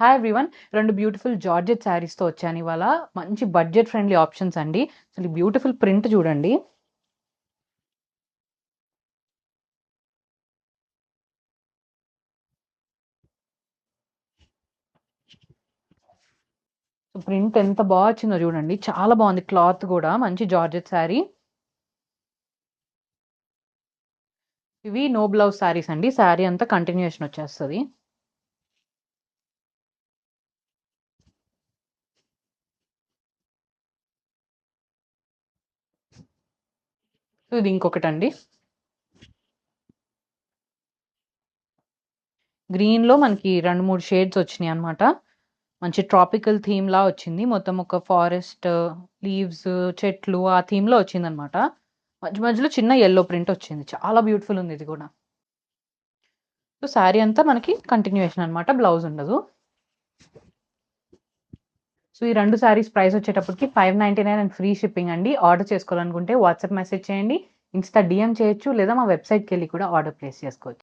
Hi everyone. 2 beautiful georgette శారీస్‌తో వచ్చాను ఇవాళ. మంచి బడ్జెట్ ఫ్రెండ్లీ ఆప్షన్స్ అండి. అసలు ఈ బ్యూటిఫుల్ ప్రింట్ చూడండి. సో, ప్రింట్ ఎంత బా వచ్చిందో చూడండి. చాలా బావుంది. క్లాత్ గూడా మంచి జార్జెట్ శారీ. ఇవి నో బ్లౌజ్ శారీస్ అండి. శారీ అంతా కంటిన్యూయేషన్ వచ్చేస్తది. సో, ఇది ఇంకొకటండి. గ్రీన్‌లో మనకి 2, 3 షేడ్స్ వచ్చినియన్నమాట. మంచి ట్రాపికల్ థీమ్‌లా వచ్చింది. మొత్తం ఒక ఫారెస్ట్, లీవ్స్, చెట్లు ఆ థీమ్‌లో వచ్చిందన్నమాట. మధ్య మధ్యలో చిన్న యెల్లో ప్రింట్ వచ్చింది. చాలా బ్యూటిఫుల్ ఉంది ఇది గూడా. సో, శారీ అంతా మనకి కంటిన్యూయేషన్ అన్నమాట. బ్లౌజ్ ఉండదు. సో, ఈ 2 శారీస్ ప్రైస్ వచ్చేటప్పటికి 599 అండ్ ఫ్రీ షిప్పింగ్ అండి. ఆర్డర్ చేసుకోవాలనుకుంటే వాట్సాప్ మెసేజ్ చేయండి. ఇన్‌స్టా డీఎం చేయొచ్చు లేదా మా వెబ్‌సైట్‌కెళ్ళి కూడా ఆర్డర్ ప్లేస్ చేసుకోవచ్చు.